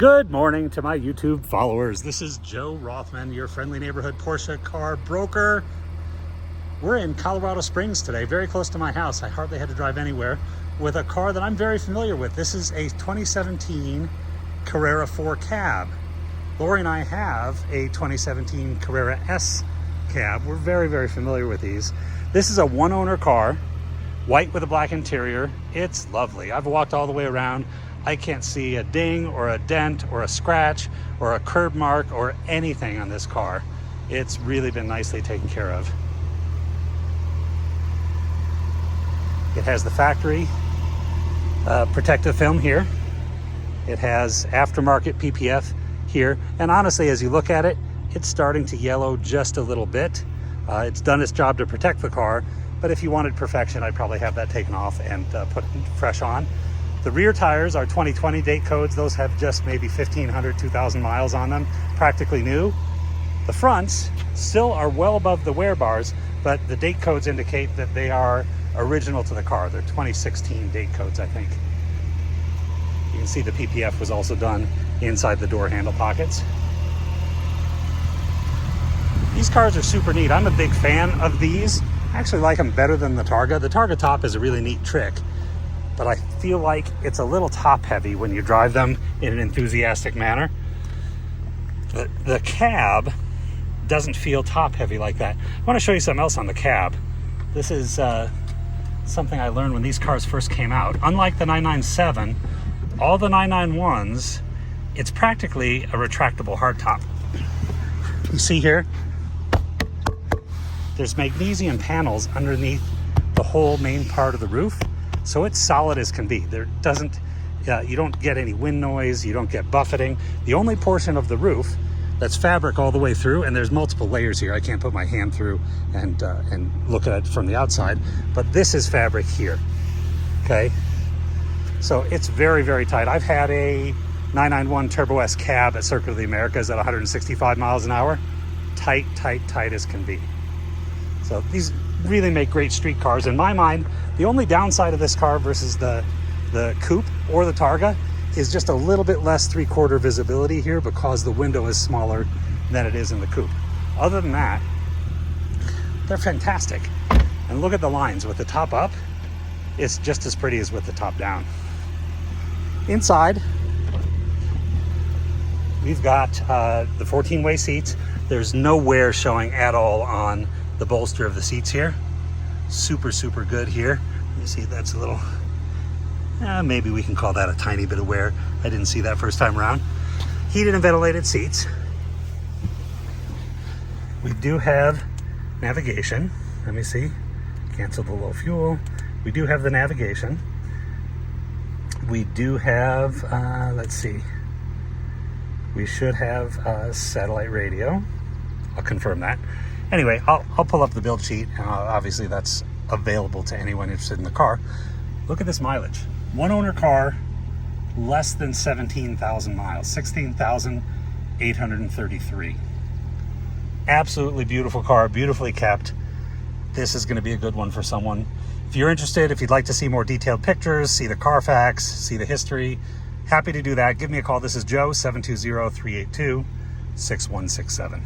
Good morning to my YouTube followers. This is Joe Rothman, your friendly neighborhood Porsche car broker. We're in Colorado Springs today, very close to my house. I hardly had to drive anywhere with a car that I'm very familiar with. This is a 2017 Carrera 4 cab. Lori and I have a 2017 Carrera S cab. We're very, very familiar with these. This is a one-owner car, white with a black interior. It's lovely. I've walked all the way around. I can't see a ding or a dent or a scratch or a curb mark or anything on this car. It's really been nicely taken care of. It has the factory protective film here. It has aftermarket PPF here. And honestly, as you look at it, it's starting to yellow just a little bit. It's done its job to protect the car, but if you wanted perfection, I'd probably have that taken off and put fresh on. The rear tires are 2020 date codes. Those have just maybe 1,500, 2,000 miles on them, practically new. The fronts still are well above the wear bars, but the date codes indicate that they are original to the car. They're 2016 date codes, I think. You can see the PPF was also done inside the door handle pockets. These cars are super neat. I'm a big fan of these. I actually like them better than the Targa. The Targa top is a really neat trick, but I feel like it's a little top heavy when you drive them in an enthusiastic manner. The cab doesn't feel top heavy like that. I want to show you something else on the cab. This is something I learned when these cars first came out. Unlike the 997, all the 991s, it's practically a retractable hardtop. You see here, there's magnesium panels underneath the whole main part of the roof. So it's solid as can be. There doesn't, you don't get any wind noise, you don't get buffeting. The only portion of the roof that's fabric all the way through, and there's multiple layers here. I can't put my hand through and look at it from the outside, but this is fabric here, okay? So it's very, very tight. I've had a 991 Turbo S cab at Circuit of the Americas at 165 miles an hour. Tight, tight, tight as can be. So these really make great street cars. In my mind, the only downside of this car versus the coupe or the Targa is just a little bit less three-quarter visibility here because the window is smaller than it is in the coupe. Other than that, they're fantastic. And look at the lines. With the top up, it's just as pretty as with the top down. Inside, we've got the 14-way seats. There's no wear showing at all on the bolster of the seats here. Super, super good here. You see that's a little, maybe we can call that a tiny bit of wear. I didn't see that first time around. Heated and ventilated seats. We do have navigation. Let me see. Cancel the low fuel. We do have the navigation. We do have, let's see. We should have satellite radio. I'll confirm that. Anyway, I'll pull up the build sheet. Obviously, that's available to anyone interested in the car. Look at this mileage. One owner car, less than 17,000 miles, 16,833. Absolutely beautiful car, beautifully kept. This is going to be a good one for someone. If you're interested, if you'd like to see more detailed pictures, see the Carfax, see the history, happy to do that. Give me a call. This is Joe, 720-382-6167.